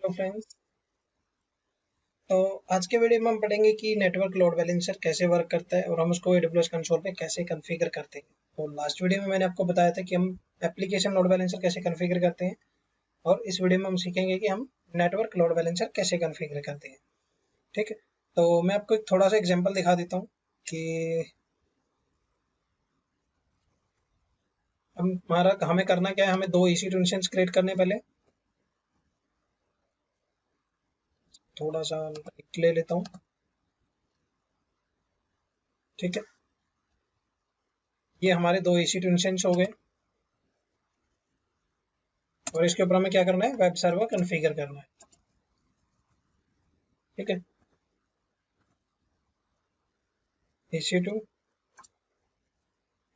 Hello friends. तो आज के वीडियो में हम पढ़ेंगे कि नेटवर्क लोड बैलेंसर कैसे वर्क करता है और हम उसको AWS कंसोल पे कैसे कॉन्फ़िगर करते हैं। तो लास्ट वीडियो में मैंने आपको बताया था कि हम एप्लीकेशन लोड बैलेंसर कैसे कॉन्फ़िगर करते हैं और इस वीडियो में हम सीखेंगे कि हम नेटवर्क लोड बैलेंसर कैसे कॉन्फ़िगर करते हैं। ठीक है, तो मैं आपको एक थोड़ा सा एग्जाम्पल दिखा देता हूँ कि हमें करना क्या है। हमें दो EC2 इंस्टेंस क्रिएट करने पहले। थोड़ा सा ले लेता हूँ। ठीक है, ये हमारे दो EC2 इंस्टेंस हो गए और इसके ऊपर हमें क्या करना है, वेब सर्वर कॉन्फ़िगर करना है। ठीक है, EC2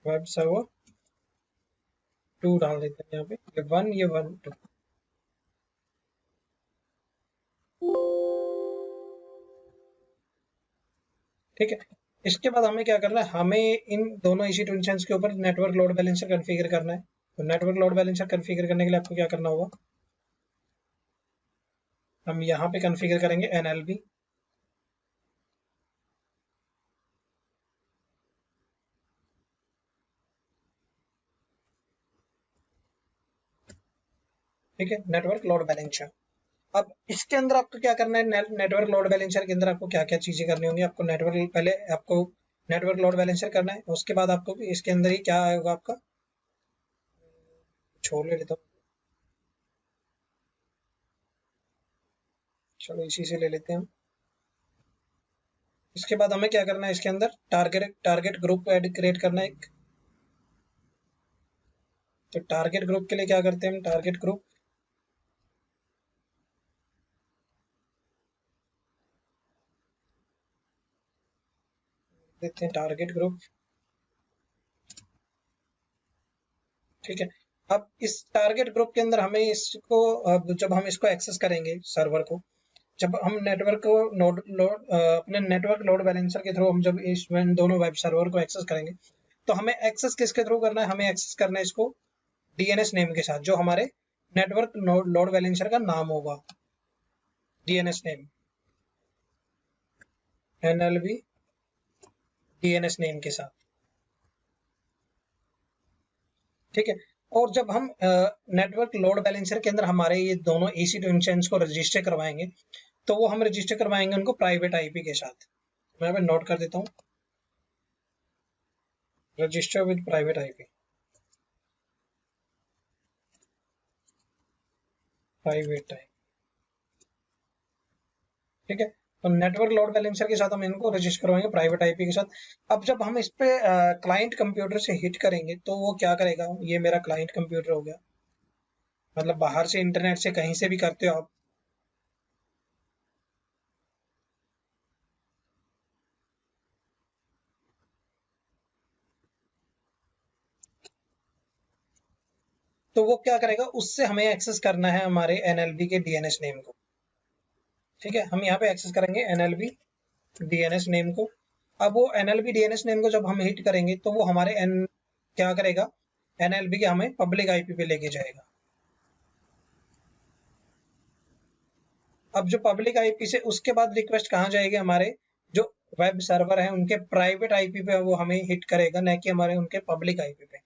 वेब सर्वर 2 डाल देते हैं यहाँ पे, ये 1 2। ठीक है, इसके बाद हमें क्या करना है, हमें इन दोनों EC2 इंस्टेंस के ऊपर नेटवर्क लोड बैलेंसर कॉन्फ़िगर करना है। तो नेटवर्क लोड बैलेंसर कॉन्फ़िगर करने के लिए आपको क्या करना होगा, हम यहाँ पे कॉन्फ़िगर करेंगे NLB। ठीक है, नेटवर्क लोड बैलेंसर। अब इसके अंदर आपको क्या करना है, नेटवर्क लोड बैलेंसर के अंदर आपको क्या क्या चीजें करनी होंगी। आपको नेटवर्क लोड बैलेंसर करना है, उसके बाद आपको इसके अंदर ही क्या आएगा, आपका छोड़ ले लेता हूँ, चलो इसी से ले लेते हैं हम। इसके बाद हमें क्या करना है, इसके अंदर टारगेट ग्रुप ऐड क्रिएट करना है एक। तो टारगेट ग्रुप के लिए क्या करते हैं, हम टारगेट ग्रुप देते हैं, टारगेट ग्रुप। ठीक है, अब इस टारगेट ग्रुप के अंदर हमें इसको, अब जब हम इसको एक्सेस करेंगे सर्वर को, जब हम नेटवर्क को अपने नेटवर्क लोड बैलेंसर के थ्रू हम जब इस दोनों वेब सर्वर को एक्सेस करेंगे, तो हमें एक्सेस किसके थ्रू करना है, हमें एक्सेस करना है इसको DNS नेम के साथ, जो हमारे नेटवर्क लोड बैलेंसर का नाम होगा। DNS name NLB DNS name के साथ। ठीक है, और जब हम नेटवर्क लोड बैलेंसर के अंदर हमारे ये दोनों EC2 इंस्टेंस को रजिस्टर करवाएंगे, तो वो हम रजिस्टर करवाएंगे उनको प्राइवेट IP के साथ। मैं यहाँ पे नोट कर देता हूँ, register with private IP। Private IP, ठीक है। तो नेटवर्क लोड बैलेंसर के साथ हम इनको रजिस्टर करवाएंगे प्राइवेट IP के साथ। अब जब हम इस पे क्लाइंट कंप्यूटर से हिट करेंगे, तो वो क्या करेगा, ये मेरा क्लाइंट कंप्यूटर हो गया, मतलब बाहर से इंटरनेट से कहीं से भी करते हो आप। तो वो क्या करेगा, उससे हमें एक्सेस करना है हमारे NLB के DNS नेम को। ठीक है, हम यहाँ पे एक्सेस करेंगे NLB DNS नेम को। अब वो NLB DNS नेम को जब हम हिट करेंगे, तो वो हमारे क्या करेगा, NLB के हमें पब्लिक IP पे लेके जाएगा। अब जो पब्लिक IP से उसके बाद रिक्वेस्ट कहाँ जाएगी, हमारे जो वेब सर्वर है उनके प्राइवेट IP पे वो हमें हिट करेगा, न कि हमारे उनके पब्लिक IP पे।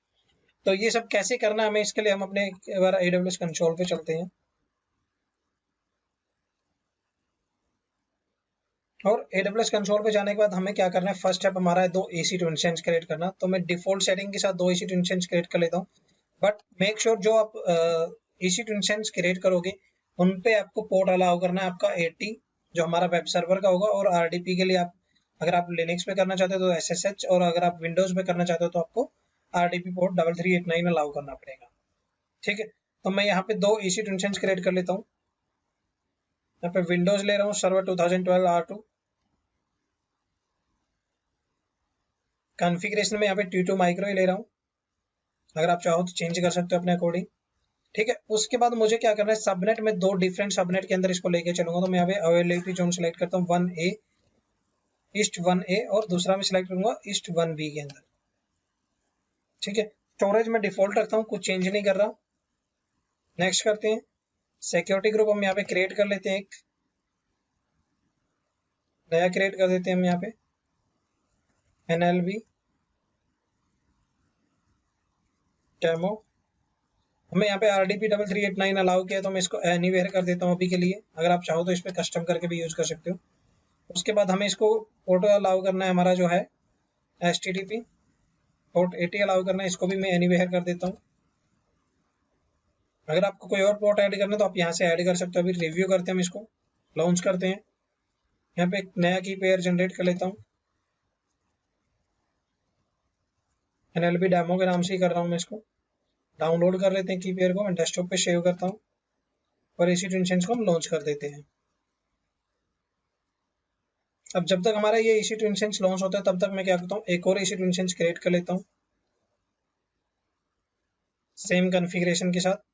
तो ये सब कैसे करना है हमें, इसके लिए हम अपने एक बार AWS कंसोल पे चलते हैं और AWS कंसोल पे जाने के बाद हमें क्या करना है, फर्स्ट स्टेप हमारा है दो EC2 इंस्टेंस क्रिएट करना। तो मैं डिफॉल्ट सेटिंग के साथ दो EC2 इंस्टेंस क्रिएट कर लेता हूँ, बट मेक श्योर जो आप EC2 इंस्टेंस क्रिएट करोगे उन पे आपको पोर्ट अलाउ करना है आपका 80, जो हमारा वेब सर्वर का होगा। और RDP के लिए आप, अगर आप लिनक्स पे करना चाहते हो तो SSH, और अगर आप विंडोज पे करना चाहते हो तो आपको RDP पोर्ट 3389 अलाउ करना पड़ेगा। ठीक है, तो मैं यहाँ पे दो EC2 इंस्टेंस क्रिएट कर लेता हूँ। यहाँ पे विंडोज ले रहा हूँ, सर्वर 2012 R2। कॉन्फ़िगरेशन में यहाँ पे T2 माइक्रो ही ले रहा हूँ, अगर आप चाहो तो चेंज कर सकते हो अपने अकॉर्डिंग। ठीक है, उसके बाद मुझे क्या करना है, सबनेट में दो डिफरेंट सबनेट के अंदर इसको लेके चलूंगा। तो मैं यहाँ पे अवेलेबिलिटी जोन सेलेक्ट करता हूँ 1A, ईस्ट 1A, और दूसरा मैं सिलेक्ट करूंगा ईस्ट 1B के अंदर। ठीक है, स्टोरेज में डिफॉल्ट रखता हूँ, कुछ चेंज नहीं कर रहा। नेक्स्ट करते हैं। सिक्योरिटी ग्रुप हम यहाँ पे क्रिएट कर लेते हैं, एक नया क्रिएट कर देते हैं हम यहाँ पे NLB डेमो। हमें यहाँ पे RDP3389 अलाउ किया तो मैं इसको एनीवेयर कर देता हूँ अभी के लिए। अगर आप चाहो तो इस पर कस्टम करके भी यूज कर सकते हो। उसके बाद हमें इसको फोटो अलाउ करना है, हमारा जो है HTTP पोर्ट 80 अलाउ करना है, इसको भी मैं एनीवेयर कर देता हूँ। अगर आपको कोई और पोर्ट ऐड करना है तो आप यहाँ से ऐड कर सकते हो। अभी रिव्यू करते हैं, हम इसको लॉन्च करते हैं। यहाँ पे एक नया की पेयर जनरेट कर लेता हूँ, NLB डेमो के नाम से ही कर रहा हूँ मैं। इसको डाउनलोड कर लेते हैं की पेयर को, मैं डेस्कटॉप पे सेव करता हूँ और EC2 इंस्टेंस को हम लॉन्च कर देते हैं। अब जब तक हमारा ये EC2 इंस्टेंस लॉन्च होता है तब तक मैं क्या करता हूँ, एक और EC2 इंस्टेंस क्रिएट कर लेता हूँ सेम कॉन्फ़िगरेशन के साथ।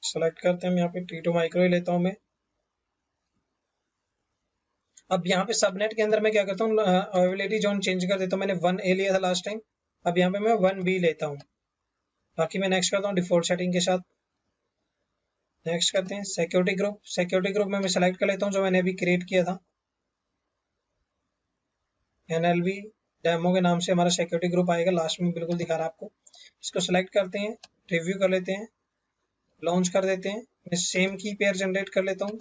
सेलेक्ट करते हैं हम यहाँ पे T2 माइक्रो ही लेता हूँ मैं। अब यहाँ पे सबनेट के अंदर मैं क्या करता हूँ, अवेलेबिलिटी जोन चेंज कर देता हूँ। मैंने 1A लिया था लास्ट टाइम, अब यहाँ पे मैं 1B लेता हूँ। बाकी मैं नेक्स्ट करता हूँ डिफॉल्ट सेटिंग के साथ। नेक्स्ट करते हैं सिक्योरिटी ग्रुप। सिक्योरिटी ग्रुप में मैं सेलेक्ट कर लेता हूँ जो मैंने अभी क्रिएट किया था, NLB डेमो के नाम से हमारा सिक्योरिटी ग्रुप आएगा, लास्ट में बिल्कुल दिखा रहा है आपको। इसको सेलेक्ट करते हैं, रिव्यू कर लेते हैं, लॉन्च कर देते हैं। मैं सेम की पेयर जनरेट कर लेता हूँ,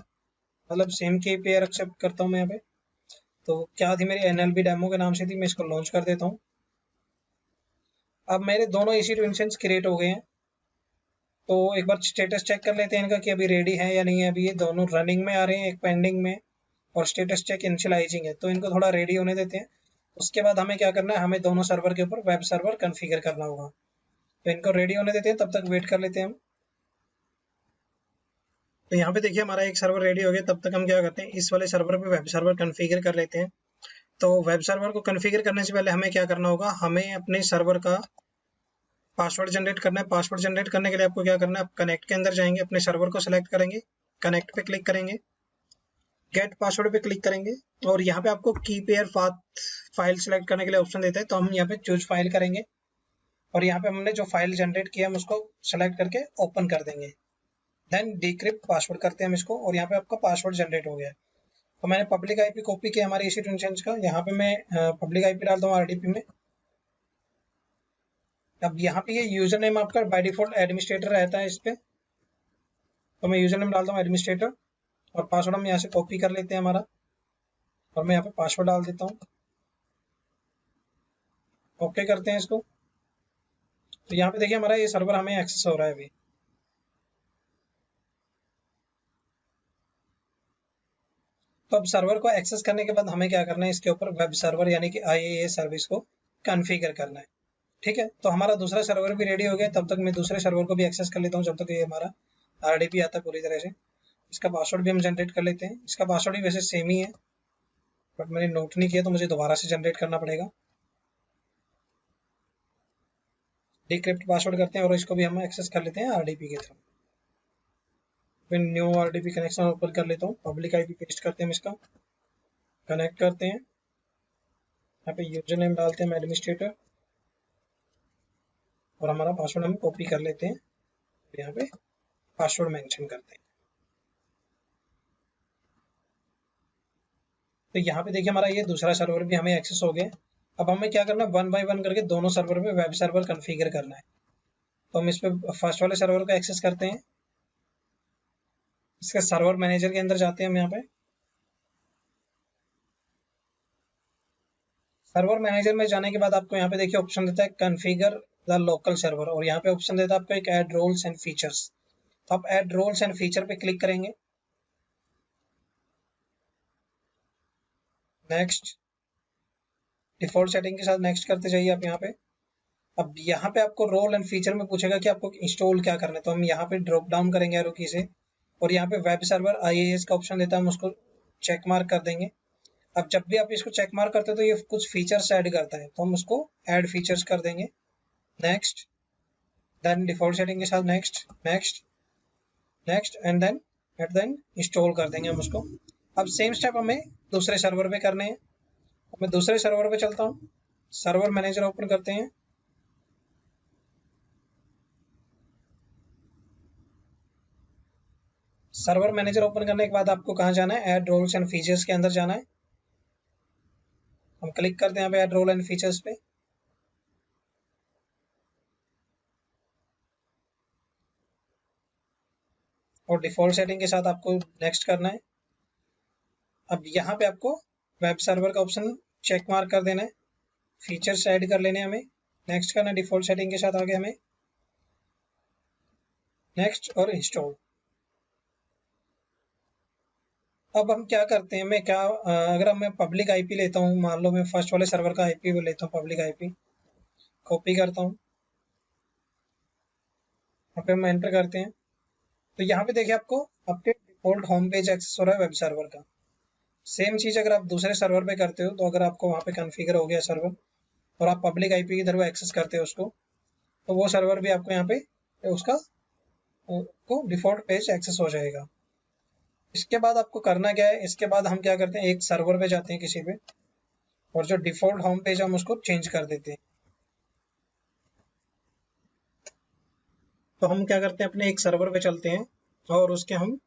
मतलब सेम की पेयर एक्सेप्ट करता हूँ मैं यहाँ पे। तो क्या थी मेरी NLB डेमो के नाम से थी, मैं इसको लॉन्च कर देता हूँ। अब मेरे दोनों EC2 इंस्टेंस क्रिएट हो गए हैं, तो एक बार स्टेटस चेक कर लेते हैं इनका कि अभी रेडी है या नहीं है। अभी ये दोनों रनिंग में आ रहे हैं, एक पेंडिंग में और स्टेटस चेक इनिशियलाइजिंग है, तो इनको थोड़ा रेडी होने देते हैं। उसके बाद हमें क्या करना है, हमें दोनों सर्वर के ऊपर वेब सर्वर कॉन्फ़िगर करना होगा, तो इनको रेडी होने देते हैं, तब तक वेट कर लेते हैं हम। तो यहाँ पे देखिए हमारा एक सर्वर रेडी हो गया, तब तक हम क्या करते हैं, इस वाले सर्वर पे वेब सर्वर कॉन्फ़िगर कर लेते हैं। तो वेब सर्वर को कॉन्फ़िगर करने से पहले हमें क्या करना होगा, हमें अपने सर्वर का पासवर्ड जनरेट करना है। पासवर्ड जनरेट करने के लिए आपको क्या करना है, आप कनेक्ट के अंदर जाएंगे, अपने सर्वर को सिलेक्ट करेंगे, कनेक्ट पे क्लिक करेंगे, गेट पासवर्ड पे क्लिक करेंगे और यहाँ पे आपको की पेयर पाथ फाइल सेलेक्ट करने के लिए ऑप्शन देता है, तो हम यहाँ पे चूज फाइल करेंगे और यहाँ पे हमने जो फाइल जनरेट किया हम उसको सेलेक्ट करके ओपन कर देंगे। देन डिक्रिप्ट पासवर्ड करते हैं हम इसको और यहाँ पे आपका पासवर्ड जनरेट हो गया है। तो मैंने पब्लिक आईपी कॉपी किया हमारे EC2 इंस्टेंस का, यहाँ पे मैं पब्लिक आईपी डालता हूँ RDP में। अब यहाँ पे ये यूजर नेम आपका बाय डिफॉल्ट एडमिनिस्ट्रेटर रहता है इस पे, तो मैं यूजर नेम डालता हूँ एडमिनिस्ट्रेटर और पासवर्ड हम यहाँ से कॉपी कर लेते हैं हमारा, और मैं यहाँ पे पासवर्ड डाल देता हूँ। ओके करते हैं इसको। तो यहाँ पे देखिए हमारा ये सर्वर हमें एक्सेस हो रहा है अभी। तो अब सर्वर को एक्सेस करने के बाद हमें क्या करना है, इसके ऊपर वेब सर्वर यानी कि IaaS सर्विस को कॉन्फ़िगर करना है। ठीक है, तो हमारा दूसरा सर्वर भी रेडी हो गया, तब तक मैं दूसरे सर्वर को भी एक्सेस कर लेता हूँ जब तक ये हमारा RDP आता है पूरी तरह से। इसका पासवर्ड भी हम जनरेट कर लेते हैं। इसका पासवर्ड भी वैसे सेम ही है, बट मैंने नोट नहीं किया तो मुझे दोबारा से जनरेट करना पड़ेगा। डिक्रिप्ट पासवर्ड करते हैं और इसको भी हम एक्सेस कर लेते हैं RDP के थ्रू। फिर न्यू RDP कनेक्शन ओपन कर लेता हूँ, पब्लिक आईपी पेस्ट करते हैं इसका, कनेक्ट करते हैं, यहाँ पे यूजर नेम डालते हैं एडमिनिस्ट्रेटर और हमारा पासवर्ड हम कॉपी कर लेते हैं, यहाँ पे पासवर्ड मेंशन करते हैं। तो यहाँ पे देखिए हमारा ये दूसरा सर्वर भी हमें एक्सेस हो गया। अब हमें क्या करना है, 1 बाय 1 करके दोनों सर्वर पे वेब सर्वर कॉन्फ़िगर करना है। तो हम इस पे फर्स्ट वाले सर्वर को एक्सेस करते हैं, इसके सर्वर मैनेजर के अंदर जाते हैं हम। यहाँ पे सर्वर मैनेजर में जाने के बाद आपको यहाँ पे देखिए ऑप्शन देता है कॉन्फ़िगर द लोकल सर्वर, और यहाँ पे ऑप्शन देता है आपको एक ऐड रोल्स एंड फीचर्स। तो आप ऐड रोल्स एंड फीचर पे क्लिक करेंगे, नेक्स्ट, डिफॉल्ट सेटिंग के साथ नेक्स्ट करते जाइए आप यहाँ पे। अब यहाँ पे आपको रोल एंड फीचर में पूछेगा कि आपको इंस्टॉल क्या करना है, तो हम यहाँ पे ड्रॉप डाउन करेंगे एरो की से और यहाँ पे वेब सर्वर IaaS का ऑप्शन देता है, हम उसको चेक मार्क कर देंगे। अब जब भी आप इसको चेक मार्क करते हैं तो ये कुछ फीचर्स ऐड करता है, तो हम उसको ऐड फीचर्स कर देंगे, नेक्स्ट, देन डिफॉल्ट सेटिंग के साथ next next next and then install कर देंगे हम उसको। अब सेम स्टेप हमें दूसरे सर्वर पे करने हैं। मैं दूसरे सर्वर पे चलता हूँ, सर्वर मैनेजर ओपन करते हैं, सर्वर मैनेजर ओपन करने के बाद आपको कहाँ जाना है, ऐड रोल्स एंड फीचर्स के अंदर जाना है। हम क्लिक करते हैं यहाँ पे ऐड रोल एंड फीचर्स पे। और डिफॉल्ट सेटिंग के साथ आपको नेक्स्ट करना है। अब यहाँ पे आपको वेब सर्वर का ऑप्शन चेक मार्क कर देना है, फीचर्स ऐड कर लेने हमें, नेक्स्ट करना है डिफॉल्ट सेटिंग के साथ। आगे हमें नेक्स्ट और इंस्टॉल। अब हम क्या करते हैं, मैं क्या अगर मैं पब्लिक आईपी लेता हूँ, मान लो मैं फर्स्ट वाले सर्वर का आईपी लेता हूँ, पब्लिक आईपी कॉपी करता हूँ, यहाँ पे हम एंटर करते हैं। तो यहाँ पे देखिए आपको आपके डिफॉल्ट होम पेज एक्सेस हो रहा है वेब सर्वर का। सेम चीज अगर आप दूसरे सर्वर पे करते हो, तो अगर आपको वहाँ पे कॉन्फ़िगर हो गया सर्वर और आप पब्लिक आईपी की तरफ एक्सेस करते हो उसको, तो वो सर्वर भी आपको यहाँ पे उसका को डिफॉल्ट पेज एक्सेस हो जाएगा। इसके बाद आपको करना क्या है, इसके बाद हम क्या करते हैं, एक सर्वर पे जाते हैं किसी पे, और जो डिफॉल्ट होम पेज हम उसको चेंज कर देते हैं। तो हम क्या करते हैं, अपने एक सर्वर पे चलते हैं और उसके हम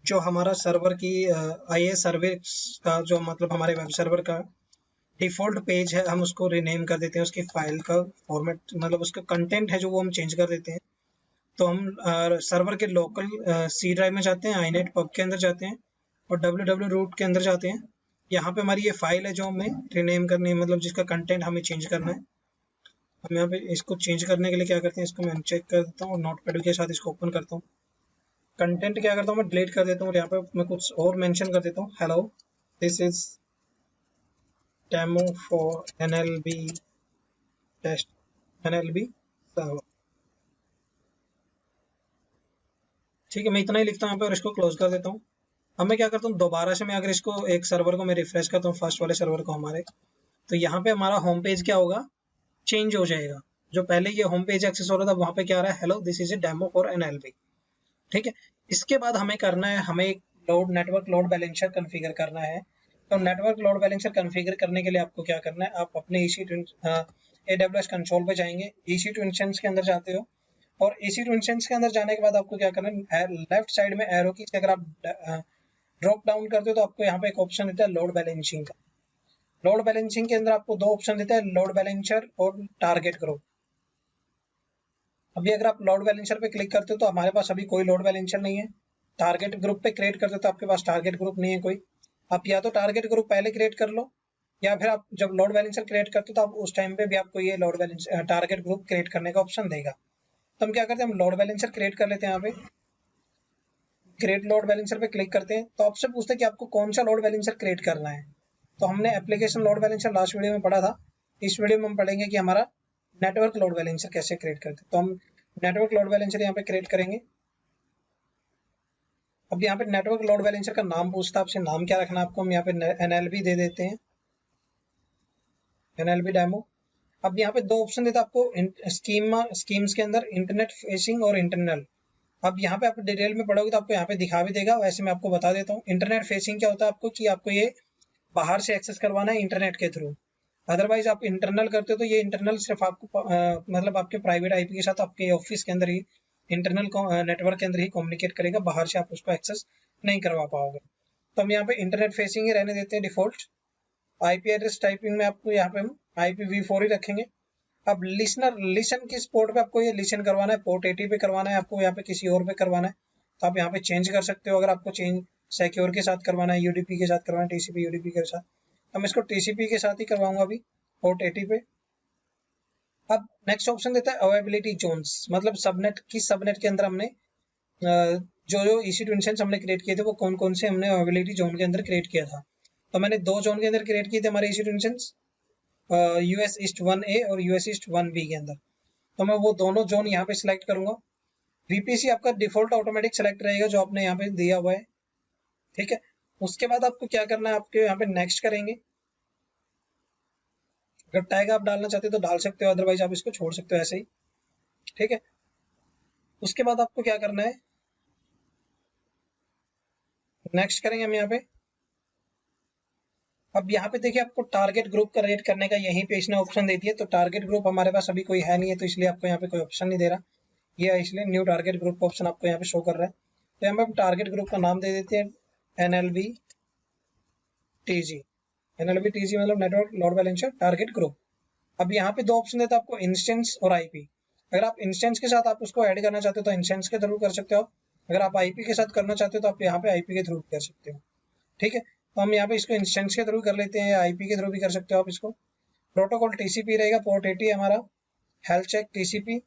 जो हमारा सर्वर की आई सर्विस का जो मतलब हमारे वेब सर्वर का डिफॉल्ट पेज है, हम उसको रीनेम कर देते हैं। उसकी फाइल का फॉर्मेट मतलब उसका कंटेंट है जो वो हम चेंज कर देते हैं। तो हम सर्वर के लोकल सी ड्राइव में जाते हैं, आईनेट पब के अंदर जाते हैं और www रूट के अंदर जाते हैं। यहाँ पे हमारी ये फाइल है जो हमें रीनेम करनी है, मतलब जिसका कंटेंट हमें चेंज करना है। हम यहाँ पे इसको चेंज करने के लिए क्या करते हैं, इसको मैं अनचेक कर देता हूँ और नोटपैड के साथ इसको ओपन करता हूँ। कंटेंट क्या करता हूँ, मैं डिलीट कर देता हूँ और यहाँ पे मैं कुछ और मेंशन कर देता हूँ, hello this is demo for NLB test NLB server. ठीक है, मैं इतना ही लिखता हूँ यहाँ पे और इसको क्लोज कर देता हूँ। अब मैं क्या करता हूँ, दोबारा से मैं अगर इसको एक सर्वर को मैं रिफ्रेश करता हूँ, फर्स्ट वाले सर्वर को हमारे, तो यहाँ पे हमारा होम पेज क्या होगा, चेंज हो जाएगा। जो पहले ये होम पेज एक्सेस हो रहा था, वहां पे क्या आ रहा है, hello this is a demo for NLB। ठीक है, इसके बाद हमें करना है, हमें load network load balancer configure करना है। तो नेटवर्क लोड बैलेंसर कॉन्फ़िगर करने के लिए आपको क्या करना है, आप अपने AWS कंसोल पे जाएंगे, EC2 इंस्टेंस के अंदर जाते हो और EC2 इंस्टेंस के अंदर जाने के बाद आपको क्या करना है, लेफ्ट साइड में एरो की अगर आप ड्रॉप डाउन करते हो तो आपको यहाँ पे एक ऑप्शन देता है लोड बैलेंसिंग का। लोड बैलेंसिंग के अंदर आपको दो ऑप्शन देता है, लोड बैलेंसर और टारगेट ग्रुप। अभी अगर आप लोड बैलेंसर पे क्लिक करते हो तो हमारे पास अभी कोई लोड बैलेंसर नहीं है। टारगेट ग्रुप पे क्रिएट करते हो तो आपके पास टारगेट ग्रुप नहीं है कोई। आप या तो टारगेट ग्रुप पहले क्रिएट कर लो, या फिर आप जब लोड बैलेंसर क्रिएट करते हो तो आप उस टाइम पे भी आपको ये load balancer target group create करने का ऑप्शन देगा। तो हम क्या करते हैं, हम लोड बैलेंसर क्रिएट कर लेते हैं। यहाँ पे क्रिएट लोड बैलेंसर पे क्लिक करते हैं तो आपसे पूछते हैं कि आपको कौन सा लोड बैलेंसर क्रिएट करना है। तो हमने application load balancer last video में पढ़ा था, इस वीडियो में हम पढ़ेंगे कि हमारा नेटवर्क लोड बैलेंसर कैसे क्रिएट करते हैं। तो हम नेटवर्क लोड बैलेंसर यहाँ पे क्रिएट करेंगे। अब यहाँ पे नेटवर्क लोड बैलेंसर का नाम पूछता है आपसे, नाम क्या रखना है आपको, हम यहाँ पे NLB दे देते हैं, NLB डेमो। अब यहाँ पे दो ऑप्शन देता है आपको स्कीम्स के अंदर, इंटरनेट फेसिंग और इंटरनल। अब यहाँ पे आप डिटेल में पढ़ोगे तो आपको यहाँ पे दिखा भी देगा, वैसे मैं आपको बता देता हूँ। इंटरनेट फेसिंग क्या होता है आपको, कि आपको ये बाहर से एक्सेस करवाना है इंटरनेट के थ्रू। अदरवाइज आप इंटरनल करते हो तो ये इंटरनल सिर्फ आपको मतलब आपके प्राइवेट आईपी के साथ आपके ऑफिस के अंदर ही इंटरनल नेटवर्क के अंदर ही कम्युनिकेट करेगा, बाहर से आप उसको एक्सेस नहीं करवा पाओगे। तो हम यहाँ पे इंटरनेट फेसिंग ही रहने देते हैं डिफॉल्ट। आईपी एड्रेस टाइपिंग में आपको यहाँ पे हम IPv4 ही रखेंगे। अब लिसन किस पोर्ट पे आपको ये लिसन करवाना है, पोर्ट 80 पे करवाना है आपको, यहाँ पे किसी और पे करवाना है तो आप यहाँ पे चेंज कर सकते हो। अगर आपको चेंज सिक्योर के साथ करवाना है, UDP के साथ करवाना है, TCP UDP के साथ, हम इसको TCP के साथ ही करवाऊंगा अभी पोर्ट 80 पे। अब नेक्स्ट ऑप्शन देता है अवेलेबिलिटी जोन्स, मतलब सबनेट के अंदर हमने जो EC2 इंस्टेंस हमने क्रिएट किए थे वो कौन कौन से हमने अवेलेबिलिटी जोन के अंदर क्रिएट किया था। तो मैंने दो जोन के अंदर क्रिएट किए थे हमारे EC2 instance, US east 1A और US ईस्ट 1B के अंदर। तो मैं वो दोनों जोन यहाँ पे सिलेक्ट करूंगा। VPC आपका डिफॉल्ट ऑटोमेटिक सेलेक्ट रहेगा जो आपने यहाँ पे दिया हुआ है। ठीक है, उसके बाद आपको क्या करना है, आपके यहाँ पे नेक्स्ट करेंगे। अगर टैग आप डालना चाहते हो तो डाल सकते हो, अदरवाइज आप इसको छोड़ सकते हो ऐसे ही। ठीक है, उसके बाद आपको क्या करना है, नेक्स्ट करेंगे हम यहाँ पे। अब यहाँ पे देखिए आपको टारगेट ग्रुप का रेट करने का यहीं पे इसने ऑप्शन दे दिया। तो टारगेट ग्रुप हमारे पास अभी कोई है नहीं है, तो इसलिए आपको यहाँ पे कोई ऑप्शन नहीं दे रहा, ये इसलिए न्यू टारगेट ग्रुप का ऑप्शन आपको यहाँ पे शो कर रहा है। तो यहाँ पे हम टारगेट ग्रुप का नाम दे देते हैं NLB TG। NLB TG मतलब network load balancer target group. अब यहाँ पे दो ऑप्शन देता है आपको, इंस्टेंस और आईपी। अगर आप इंस्टेंस के साथ आप उसको ऐड करना चाहते हो तो इंस्टेंस के थ्रू कर सकते हो, अगर आप आईपी के साथ करना चाहते हो तो आप यहाँ पे आईपी के थ्रू कर सकते हो। ठीक है, तो हम यहाँ पे इसको इंस्टेंस के थ्रू कर लेते हैं या आईपी के थ्रू भी कर सकते हो आप इसको। प्रोटोकॉल टीसीपी रहेगा, पोर्ट 80 हमारा, हेल्थ चेक टीसीपी।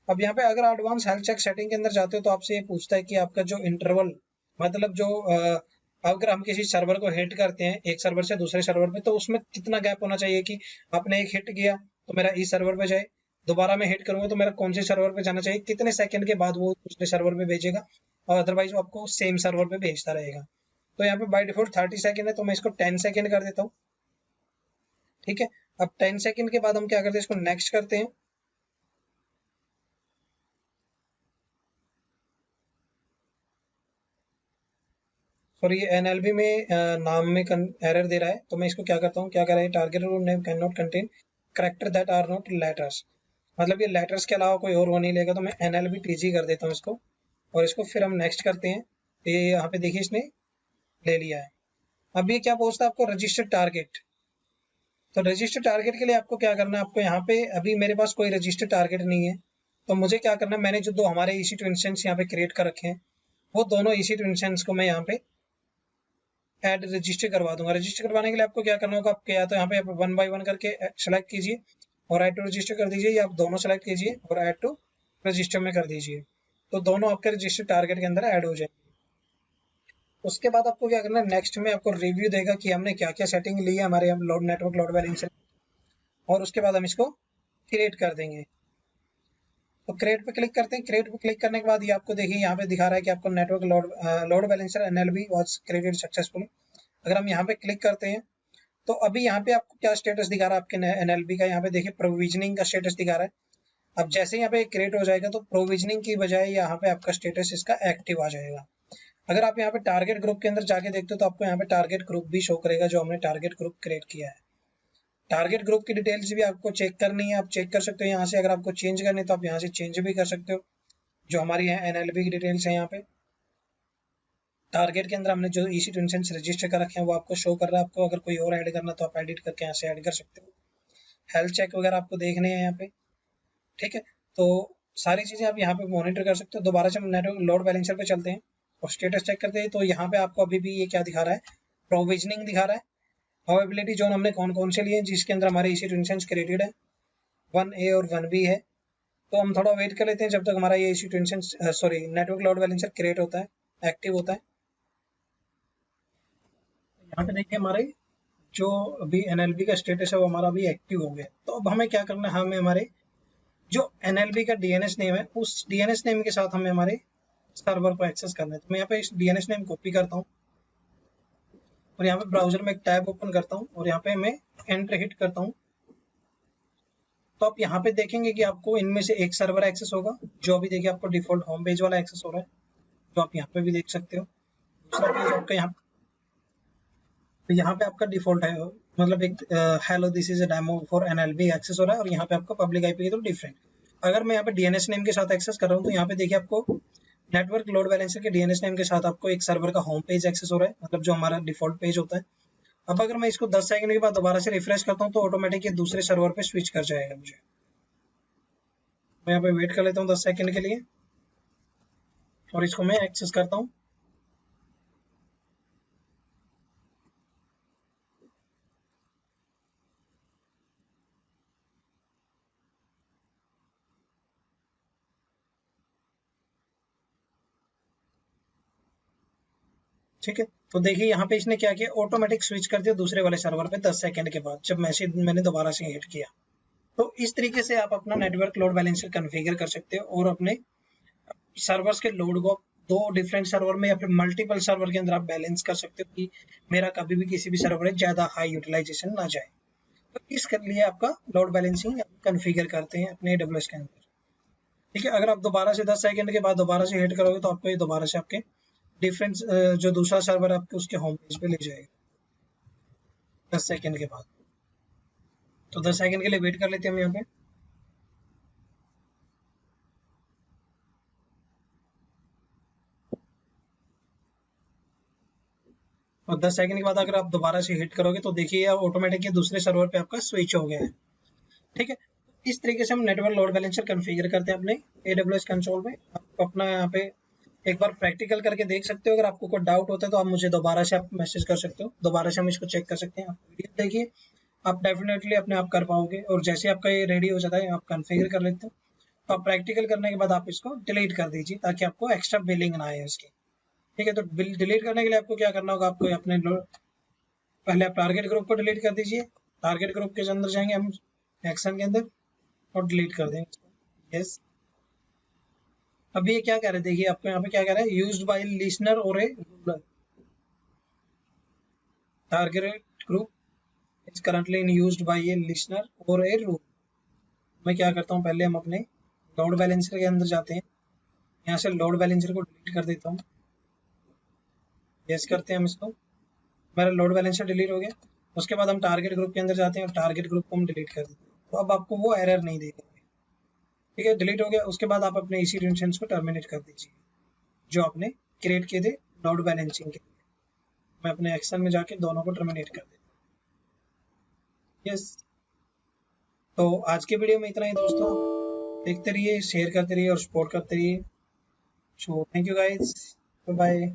अब यहाँ पे अगर एडवांस हेल्थ चेक सेटिंग के अंदर जाते हो तो आपसे ये पूछता है कि आपका जो इंटरवल, मतलब जो अगर हम किसी सर्वर को हिट करते हैं एक सर्वर से दूसरे सर्वर पे, तो उसमें कितना गैप होना चाहिए कि आपने एक हिट किया तो मेरा इस सर्वर पे जाए, दोबारा मैं हिट करूंगा तो मेरा कौन से सर्वर पे जाना चाहिए, कितने सेकंड के बाद वो दूसरे सर्वर पे भेजेगा, और अदरवाइज वो आपको सेम सर्वर पे भेजता रहेगा। तो यहाँ पे बाय डिफॉल्ट 30 सेकंड है, तो मैं इसको 10 सेकंड कर देता हूँ। ठीक है, अब 10 सेकंड के बाद हम क्या करते हैं, इसको नेक्स्ट करते हैं। और ये एनएलबी में नाम में एरर दे रहा है, तो मैं इसको क्या करता हूँ, क्या कर रहा है, target name can not contain character that are not letters, मतलब ये लेटर्स के अलावा कोई और वो नहीं लेगा, तो मैं एनएलबी टीजी कर देता हूँ इसको। और इसको फिर हम नेक्स्ट करते हैं, तो ये यहाँ पे देखिए इसने ले लिया है। अब ये क्या पूछता है आपको, रजिस्टर्ड टारगेट। तो रजिस्टर्ड टारगेट के लिए आपको क्या करना है, आपको यहाँ पे अभी मेरे पास कोई रजिस्टर्ड टारगेट नहीं है, तो मुझे क्या करना है, मैंने जो दो हमारे EC2 इंस्टेंस यहाँ पे क्रिएट कर रखे हैं, वो दोनों EC2 इंस्टेंस को मैं यहाँ पे ऐड रजिस्टर करवा दूंगा। रजिस्टर करवाने के लिए आपको क्या करना होगा, आपके या तो यहाँ पे 1 बाय 1 करके सेलेक्ट कीजिए और ऐड टू रजिस्टर कर दीजिए, या आप दोनों सेलेक्ट कीजिए और ऐड टू रजिस्टर में कर दीजिए, तो दोनों आपके रजिस्टर टारगेट के अंदर ऐड हो जाएंगे। उसके बाद आपको क्या करना है, नेक्स्ट में आपको रिव्यू देगा कि हमने क्या क्या सेटिंग ली है हमारे लोड नेटवर्क लोड बैलेंसर, और उसके बाद हम इसको क्रिएट कर देंगे। तो क्रिएट पे क्लिक करते हैं। क्रिएट पे क्लिक करने के बाद ये आपको देखिए यहाँ पे दिखा रहा है कि आपको network load balancer NLB was created successfully. अगर हम यहाँ पे क्लिक करते हैं तो अभी यहाँ पे आपको क्या स्टेटस दिखा रहा है आपके NLB का, यहाँ पे देखिए प्रोविजनिंग का स्टेटस दिखा रहा है। अब जैसे यहाँ पे क्रिएट हो जाएगा तो प्रोविजनिंग की बजाय यहाँ पे आपका स्टेटस इसका एक्टिव आ जाएगा। अगर आप यहाँ पे टारगेट ग्रुप के अंदर जाके देखते हो तो आपको यहाँ पे टारगेट ग्रुप भी शो करेगा, जो हमने टारगेट ग्रुप क्रिएट किया है। टारगेट ग्रुप की डिटेल्स भी आपको चेक करनी है, आप चेक कर सकते हो यहाँ से। अगर आपको चेंज करनी है तो आप यहाँ से चेंज भी कर सकते हो, जो हमारी है NLB की डिटेल्स है। यहाँ पे टारगेट के अंदर हमने जो EC2 इंस्टेंस रजिस्टर कर रखे हैं वो आपको शो कर रहा है। आपको अगर कोई और ऐड करना तो आप एडिट करके यहाँ से ऐड कर सकते हो। हेल्थ चेक वगैरह आपको देखने हैं यहाँ पे। ठीक है, तो सारी चीजें आप यहाँ पे मॉनिटर कर सकते हो। दोबारा से हम नेटवर्क लोड बैलेंसर पे चलते हैं और स्टेटस चेक करते हैं, तो यहाँ पे आपको अभी भी ये क्या दिखा रहा है, प्रोविजनिंग दिखा रहा है। अवेलेबिलिटी जोन हमने कौन कौन से लिए हैं, जिसके अंदर हमारे EC2 इंस्टेंस क्रिएटेड है, 1A और 1B है। तो हम थोड़ा वेट कर लेते हैं जब तक हमारा ये EC2 instance network load balancer create होता है, एक्टिव होता है। यहाँ पे देखिए हमारे जो अभी NLB का स्टेटस है वो हमारा अभी एक्टिव हो गया। तो अब हमें क्या करना है, हमें हमारे जो NLB का DNS नेम है उस DNS नेम के साथ हमें हमारे सर्वर को एक्सेस करना है। तो मैं यहाँ पे इस DNS नेम कॉपी करता हूँ और यहाँ पे ब्राउजर में एक टैब ओपन करता हूँ और यहाँ पे मैं एंटर हिट करता हूँ। तो आप यहाँ पे देखेंगे कि आपको इनमें से एक सर्वर एक्सेस होगा, जो अभी देखिए आपको डिफॉल्ट होम पेज वाला एक्सेस हो रहा है, जो आप यहाँ पे भी देख सकते हो। दूसरा पेज आपका यहाँ, तो यहाँ पे आपका डिफॉल्ट है, मतलब एक hello this is a demo for NLB access हो रहा है, और यहाँ पे आपका पब्लिक आईपी तो डिफरेंट। अगर मैं यहाँ पे DNS नेम के साथ एक्सेस कर रहा हूँ तो यहाँ पे देखिए आपको नेटवर्क लोड बैलेंसर के DNS नेम के साथ आपको एक सर्वर का होम पेज एक्सेस हो रहा है, मतलब जो हमारा डिफॉल्ट पेज होता है। अब अगर मैं इसको 10 सेकंड के बाद दोबारा से रिफ्रेश करता हूँ तो ऑटोमेटिक ये दूसरे सर्वर पे स्विच कर जाएगा। मुझे मैं यहाँ पे वेट कर लेता हूँ 10 सेकंड के लिए और इसको मैं एक्सेस करता हूँ। ठीक है, तो देखिए यहाँ पे इसने क्या किया, ऑटोमेटिक स्विच कर दिया दूसरे वाले सर्वर पे 10 सेकंड के बाद, जब मैंने दोबारा से हिट किया। तो इस तरीके से आप अपना नेटवर्क लोड बैलेंसर कॉन्फ़िगर कर सकते हो और अपने सर्वर्स के लोड को दो डिफरेंट सर्वर में या फिर मल्टीपल सर्वर के अंदर आप बैलेंस कर सकते हो कि मेरा कभी भी किसी भी सर्वर में ज्यादा हाई यूटिलाइजेशन ना जाए। तो इसके लिए आपका लोड बैलेंसिंग कॉन्फ़िगर करते हैं अपने AWS के अंदर। ठीक है, अगर आप दोबारा से 10 सेकंड के बाद दोबारा से हिट करोगे तो आपको ये दोबारा से आपके डिफरेंट जो दूसरा सर्वर आपके उसके होम पेज पे ले जाएगा 10 सेकंड के बाद। तो 10 सेकंड के लिए वेट कर लेते हैं हम यहाँ पे। और 10 सेकंड के बाद अगर आप दोबारा से हिट करोगे तो देखिए ऑटोमेटिक दूसरे सर्वर पे आपका स्विच हो गया है। ठीक है, इस तरीके से हम नेटवर्क लोड बैलेंसर कॉन्फ़िगर करते हैं अपने AWS कंसोल में। आप अपना यहाँ पे एक बार प्रैक्टिकल करके देख सकते हो। अगर आपको कोई डाउट होता है तो आप मुझे दोबारा से आप मैसेज कर सकते हो, दोबारा से हम इसको चेक कर सकते हैं। आप वीडियो देखिए, आप डेफिनेटली अपने आप कर पाओगे। और जैसे आपका ये रेडी हो जाता है, आप कॉन्फ़िगर कर लेते हो, तो आप प्रैक्टिकल करने के बाद आप इसको डिलीट कर दीजिए ताकि आपको एक्स्ट्रा बिलिंग ना आए इसकी। ठीक है, तो बिल डिलीट करने के लिए आपको क्या करना होगा, आपको अपने पहले आप टारगेट ग्रुप को डिलीट कर दीजिए। टारगेट ग्रुप के अंदर जाएंगे हम एक्शन के अंदर और डिलीट कर देंगे इसको। यस, अब ये क्या कह रहे हैं, देखिए आपको यहाँ पे क्या कह रहा है, यूज्ड बाय लिसनर और ए ruler. Target group is currently in used by A listener और ए रूलर। मैं क्या करता हूँ, पहले हम अपने लोड बैलेंसर के अंदर जाते हैं। यहाँ से लोड बैलेंसर को डिलीट कर देता हूँ। यस करते हैं हम इसको, मेरा लोड बैलेंसर डिलीट हो गया। उसके बाद हम टारगेट ग्रुप के अंदर जाते हैं और टारगेट ग्रुप को हम डिलीट कर देते हैं। तो अब आपको वो एरर नहीं देगा। ठीक है, डिलीट हो गया। उसके बाद आप अपने EC2 इंस्टेंस को टर्मिनेट कर दीजिए जो आपने क्रिएट किए थे लोड बैलेंसिंग के लिए। मैं अपने एक्शन में जाके दोनों को टर्मिनेट कर देता हूँ। यस, तो आज के वीडियो में इतना ही दोस्तों। देखते रहिए, शेयर करते रहिए और सपोर्ट करते रहिए। So thank you guys, bye bye.